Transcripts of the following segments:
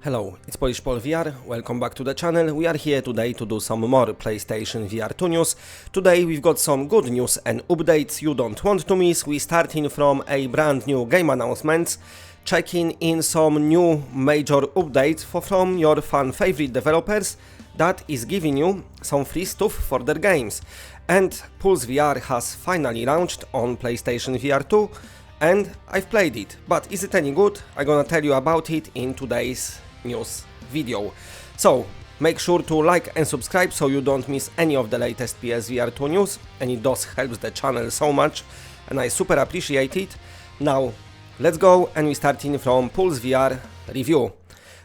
Hello, it's Polish Pol VR, welcome back to the channel. We are here today to do some more PlayStation VR2 news. Today we've got some good news and updates you don't want to miss. We starting from a brand new game announcements, checking in some new major updates from your fan favorite developers that is giving you some free stuff for their games. And Pulse VR has finally launched on PlayStation VR2 and I've played it, but is it any good? I'm gonna tell you about it in today's news video. So make sure to like and subscribe so you don't miss any of the latest PSVR2 news, and it does help the channel so much and I super appreciate it. Now let's go, and we starting from Pulse VR review.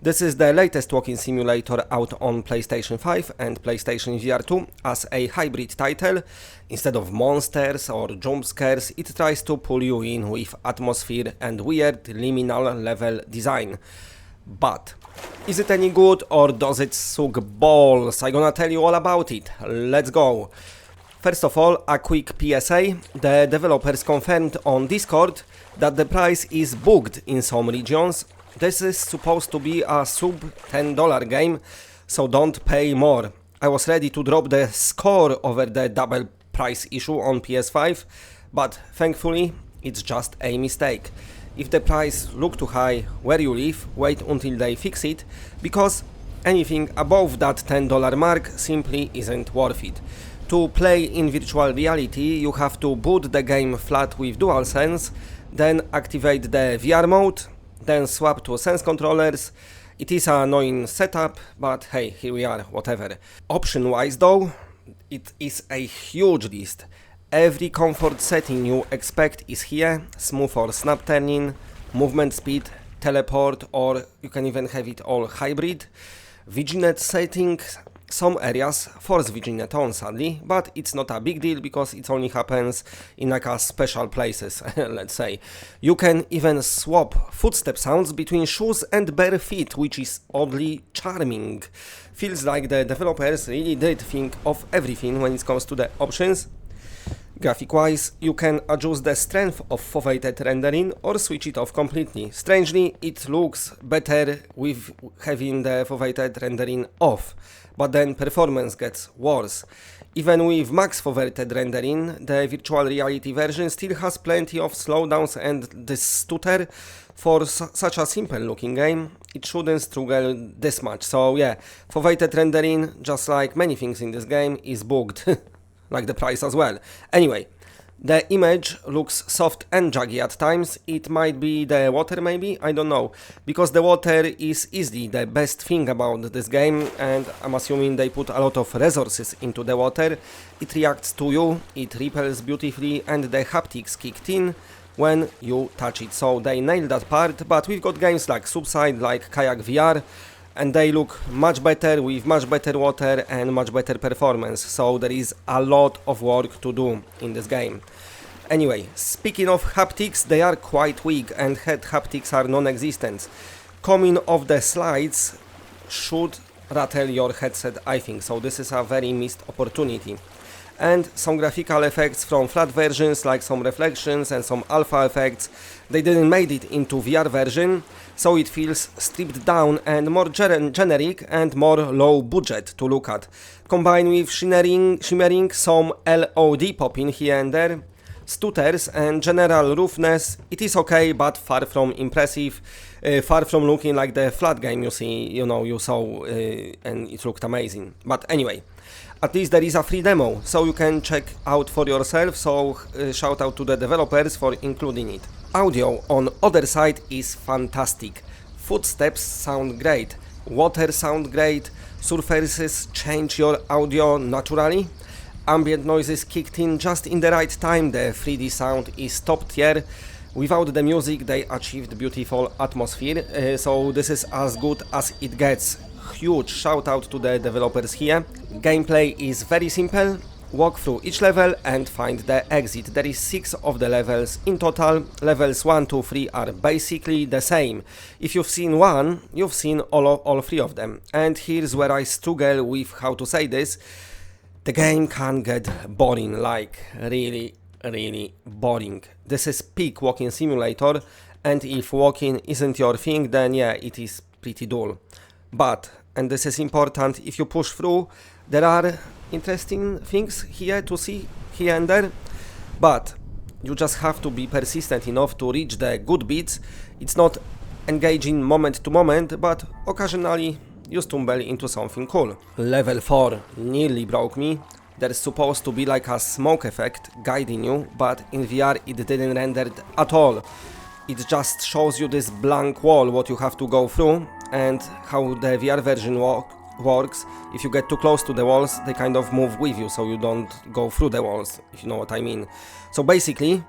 This is the latest walking simulator out on PlayStation 5 and PlayStation VR2 as a hybrid title. Instead of monsters or jump scares, it tries to pull you in with atmosphere and weird liminal level design. But is it any good or does it suck balls? I'm gonna tell you all about it. Let's go. First of all, a quick PSA. The developers confirmed on Discord that the price is booked in some regions. This is supposed to be a sub $10 game, so don't pay more. I was ready to drop the score over the double price issue on PS5, but thankfully it's just a mistake. If the price look too high where you live, wait until they fix it, because anything above that $10 mark simply isn't worth it. To play in virtual reality, you have to boot the game flat with DualSense, then activate the VR mode, then swap to Sense controllers. It is an annoying setup, but hey, here we are, whatever. Option wise though, it is a huge list. Every comfort setting you expect is here: smooth or snap turning, movement speed, teleport, or you can even have it all hybrid. Vignette settings, some areas force vignette on sadly, but it's not a big deal because it only happens in like a special places, let's say. You can even swap footstep sounds between shoes and bare feet, which is oddly charming. Feels like the developers really did think of everything when it comes to the options. Graphic-wise, you can adjust the strength of foveated rendering or switch it off completely. Strangely, it looks better with having the foveated rendering off, but then performance gets worse. Even with max foveated rendering, the virtual reality version still has plenty of slowdowns, and this stutter for such a simple looking game, it shouldn't struggle this much. So yeah, foveated rendering, just like many things in this game, is bugged. Like the price as well. Anyway, the image looks soft and jaggy at times. It might be the water maybe, I don't know. Because the water is easily the best thing about this game, and I'm assuming they put a lot of resources into the water. It reacts to you, it repels beautifully, and the haptics kicked in when you touch it. So they nailed that part, but we've got games like Subside, like Kayak VR, and they look much better with much better water and much better performance, so there is a lot of work to do in this game. Anyway, speaking of haptics, they are quite weak and head haptics are non-existent. Coming off the slides should rattle your headset, I think, so this is a very missed opportunity. And some graphical effects from flat versions, like some reflections and some alpha effects, they didn't make it into VR version, so it feels stripped down and more generic and more low budget to look at. Combined with shimmering, some LOD popping here and there, stutters and general roughness, it is okay, but far from impressive, far from looking like the flat game you saw, and it looked amazing. But anyway, at least there is a free demo, so you can check out for yourself, so shout out to the developers for including it. Audio on other side is fantastic. Footsteps sound great, water sound great, surfaces change your audio naturally, ambient noises kicked in just in the right time, the 3D sound is top tier. Without the music they achieved beautiful atmosphere, so this is as good as it gets. Huge shout out to the developers here. Gameplay is very simple. Walk through each level and find the exit. There is 6 of the levels in total. Levels 1, 2, 3 are basically the same. If you've seen one, you've seen all 3 of them. And here's where I struggle with how to say this. The game can get boring, like really boring. This is peak walking simulator, and if walking isn't your thing, then yeah, it is pretty dull. But, and this is important, if you push through, there are interesting things here to see, here and there, but you just have to be persistent enough to reach the good bits. It's not engaging moment to moment, but occasionally you stumble into something cool. Level 4 nearly broke me. There's supposed to be like a smoke effect guiding you, but in VR it didn't render at all. It just shows you this blank wall what you have to go through, and how the VR version works. If you get too close to the walls, they kind of move with you, so you don't go through the walls, if you know what I mean. So basically,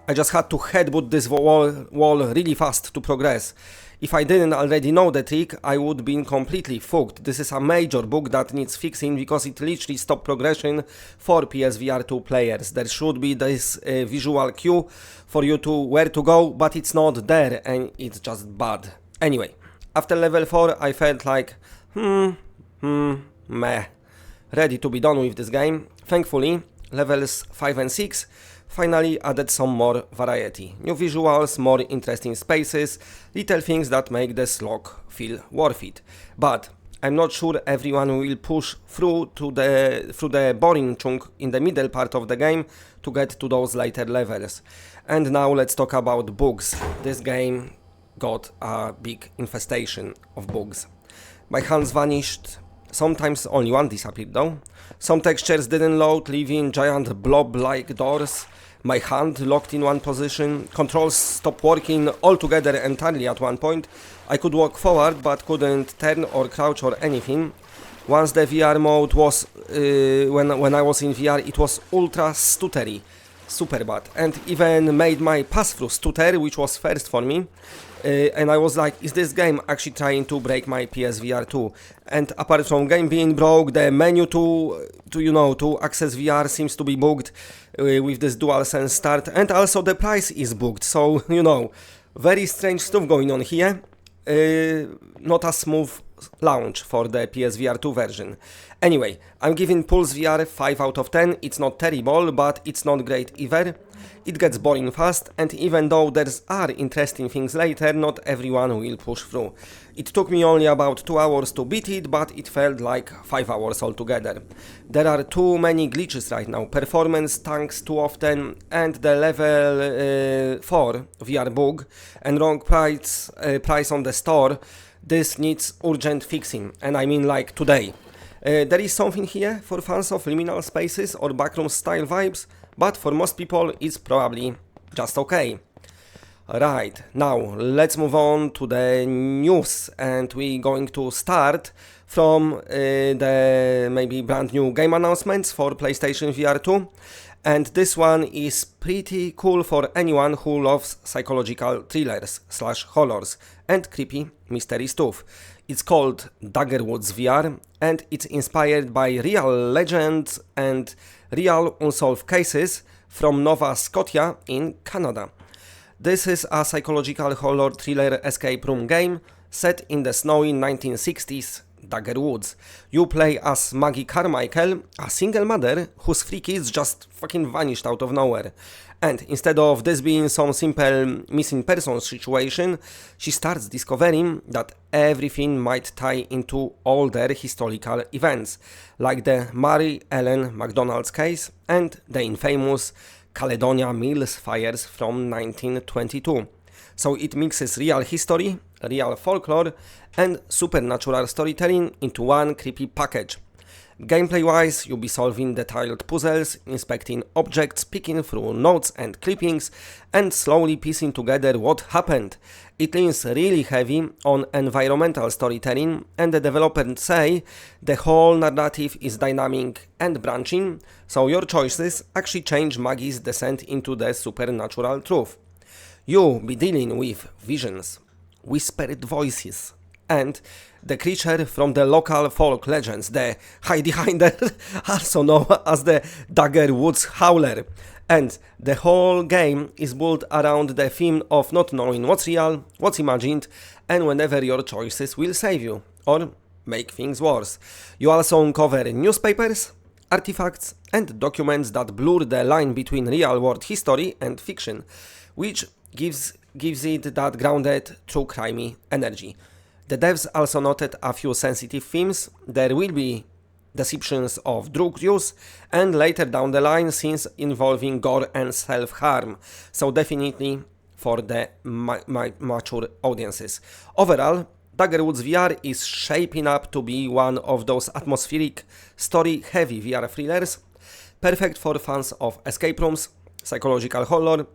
I just had to headbutt this wall really fast to progress. If I didn't already know the trick, I would been completely fucked. This is a major bug that needs fixing, because it literally stopped progression for PSVR2 players. There should be this visual cue for you to where to go, but it's not there, and it's just bad. Anyway, after level 4 I felt like, meh, ready to be done with this game. Thankfully, levels 5 and 6 finally added some more variety. New visuals, more interesting spaces, little things that make the slog feel worth it. But I'm not sure everyone will push through the boring chunk in the middle part of the game to get to those later levels. And now let's talk about bugs. This game got a big infestation of bugs. My hands vanished, sometimes only one disappeared though. Some textures didn't load, leaving giant blob-like doors. My hand locked in one position, controls stopped working altogether entirely at one point. I could walk forward but couldn't turn or crouch or anything. Once the VR mode was, when I was in VR, it was ultra stuttery, super bad, and even made my pass-through stutter, which was first for me. And I was like, is this game actually trying to break my PSVR2? And apart from game being broke, the menu to access VR seems to be bugged with this DualSense start, and also the price is bugged. So, very strange stuff going on here. Not a smooth launch for the PSVR2 version. Anyway, I'm giving Pulse VR 5 out of 10. It's not terrible, but it's not great either. It gets boring fast, and even though there are interesting things later, not everyone will push through. It took me only about 2 hours to beat it, but it felt like 5 hours altogether. There are too many glitches right now, performance tanks too often, and the level 4 VR bug and wrong price on the store. This needs urgent fixing, and I mean like today. There is something here for fans of liminal spaces or backroom style vibes, but for most people it's probably just okay. Right, now let's move on to the news, and we're going to start from the maybe brand new game announcements for PlayStation VR2. And this one is pretty cool for anyone who loves psychological thrillers / horrors and creepy mystery stuff. It's called Daggerwoods VR, and it's inspired by real legends and real unsolved cases from Nova Scotia in Canada. This is a psychological horror thriller escape room game set in the snowy 1960s Daggerwoods. You play as Maggie Carmichael, a single mother whose 3 kids just fucking vanished out of nowhere. And instead of this being some simple missing person situation, she starts discovering that everything might tie into older historical events, like the Mary Ellen McDonald's case and the infamous Caledonia Mills fires from 1922. So it mixes real history, real folklore, and supernatural storytelling into one creepy package. Gameplay-wise, you'll be solving detailed puzzles, inspecting objects, picking through notes and clippings, and slowly piecing together what happened. It leans really heavy on environmental storytelling, and the developers say the whole narrative is dynamic and branching, so your choices actually change Maggie's descent into the supernatural truth. You'll be dealing with visions, whispered voices, and the creature from the local folk legends, the Heidihinder, also known as the Daggerwoods Howler. And the whole game is built around the theme of not knowing what's real, what's imagined, and whenever your choices will save you, or make things worse. You also uncover newspapers, artifacts, and documents that blur the line between real-world history and fiction, which gives it that grounded, true crimey energy. The devs also noted a few sensitive themes. There will be deceptions of drug use and later down the line scenes involving gore and self-harm, so definitely for the mature audiences. Overall, Daggerwoods VR is shaping up to be one of those atmospheric, story-heavy VR thrillers, perfect for fans of escape rooms, psychological horror,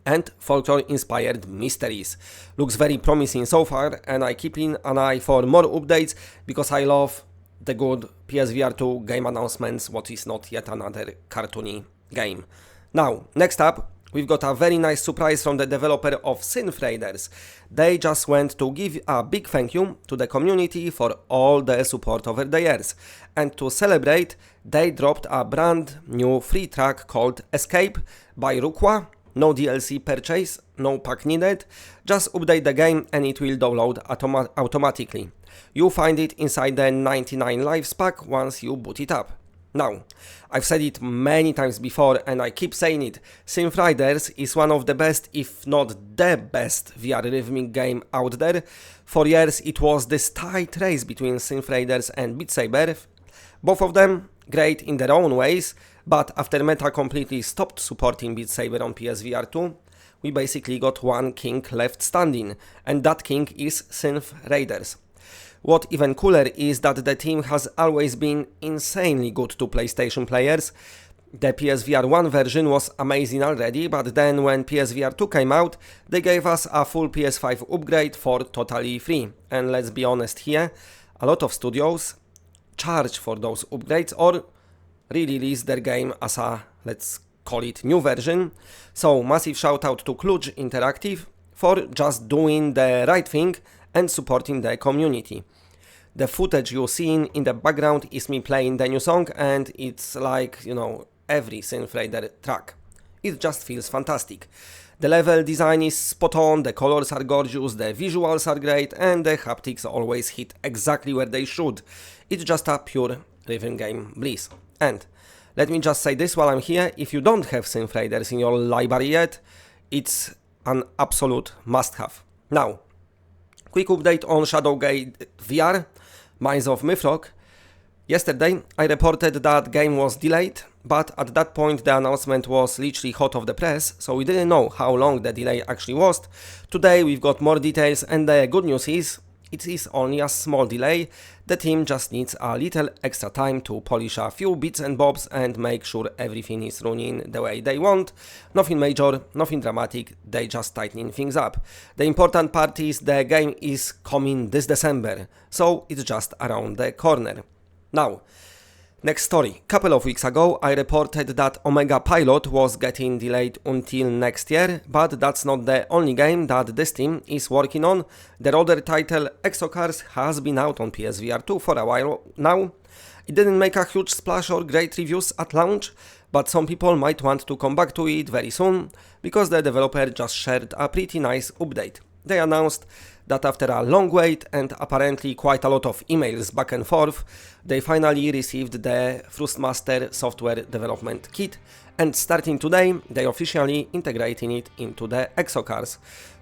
and folklore-inspired mysteries. Looks very promising so far, and I keep an eye for more updates because I love the good PSVR2 game announcements, what is not yet another cartoony game. Now, next up, we've got a very nice surprise from the developer of Synth Riders. They just went to give a big thank you to the community for all the support over the years. And to celebrate, they dropped a brand new free track called Escape by Rukwa. No DLC purchase, no pack needed, just update the game and it will download automatically. You'll find it inside the 99 lives pack once you boot it up. Now, I've said it many times before and I keep saying it, Synth Riders is one of the best, if not the best VR rhythmic game out there. For years it was this tight race between Synth Riders and Beat Saber. Both of them great in their own ways, but after Meta completely stopped supporting Beat Saber on PSVR2, we basically got one king left standing, and that king is Synth Riders. What even cooler is that the team has always been insanely good to PlayStation players. The PSVR1 version was amazing already, but then when PSVR2 came out, they gave us a full PS5 upgrade for totally free. And let's be honest here, a lot of studios charge for those upgrades or re-release their game as a, let's call it, new version. So massive shout out to Kluge Interactive for just doing the right thing and supporting the community. The footage you're seeing in the background is me playing the new song, and it's like, you know, every Synth Rider track. It just feels fantastic. The level design is spot on, the colors are gorgeous, the visuals are great, and the haptics always hit exactly where they should. It's just a pure rhythm game bliss. And let me just say this while I'm here, if you don't have Synth Riders in your library yet, it's an absolute must-have. Now, quick update on Shadowgate VR, Minds of Mythrock. Yesterday, I reported that game was delayed, but at that point the announcement was literally hot off the press, so we didn't know how long the delay actually was. Today we've got more details, and the good news is, it is only a small delay. The team just needs a little extra time to polish a few bits and bobs and make sure everything is running the way they want. Nothing major, nothing dramatic, they just tightening things up. The important part is the game is coming this December, so it's just around the corner. Now, next story. Couple of weeks ago I reported that Omega Pilot was getting delayed until next year, but that's not the only game that this team is working on. Their other title, ExoCARS, has been out on PSVR2 for a while now. It didn't make a huge splash or great reviews at launch, but some people might want to come back to it very soon, because the developer just shared a pretty nice update. They announced that after a long wait and apparently quite a lot of emails back and forth, they finally received the Thrustmaster software development kit, and starting today, they officially integrating it into the ExoCARS.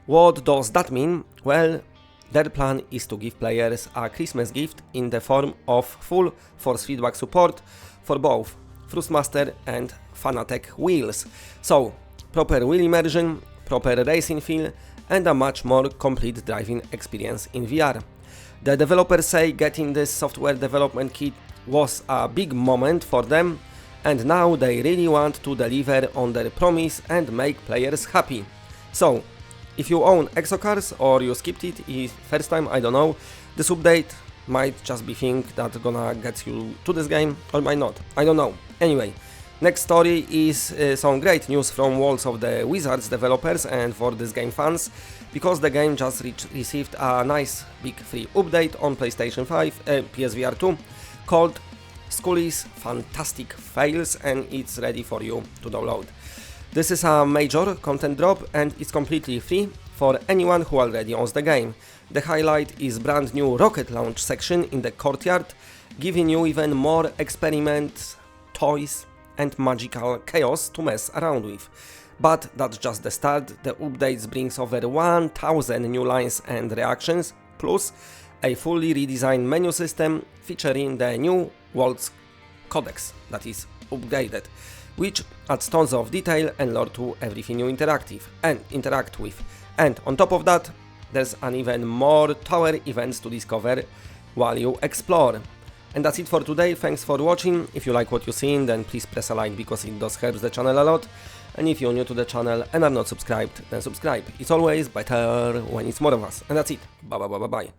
What does that mean? Well, their plan is to give players a Christmas gift in the form of full force feedback support for both Thrustmaster and Fanatec wheels. So, proper wheel immersion, proper racing feel, and a much more complete driving experience in VR. The developers say getting this software development kit was a big moment for them, and now they really want to deliver on their promise and make players happy. So, if you own ExoCARS or you skipped it first time, I don't know, this update might just be thing that's gonna get you to this game, or might not, I don't know. Anyway, next story is some great news from Waltz of the Wizards developers and for this game fans, because the game just received a nice big free update on PlayStation 5, PSVR2, called Scully's Fantastic Fails, and it's ready for you to download. This is a major content drop and it's completely free for anyone who already owns the game. The highlight is brand new rocket launch section in the courtyard, giving you even more experiments, toys and magical chaos to mess around with. But that's just the start. The updates brings over 1000 new lines and reactions, plus a fully redesigned menu system featuring the new Waltz codex that is upgraded, which adds tons of detail and lore to everything you interact with. And on top of that, there's an even more tower events to discover while you explore. And that's it for today. Thanks for watching. If you like what you're seeing, then please press a like because it does help the channel a lot. And if you're new to the channel and are not subscribed, then subscribe. It's always better when it's more of us. And that's it. Bye bye bye bye bye.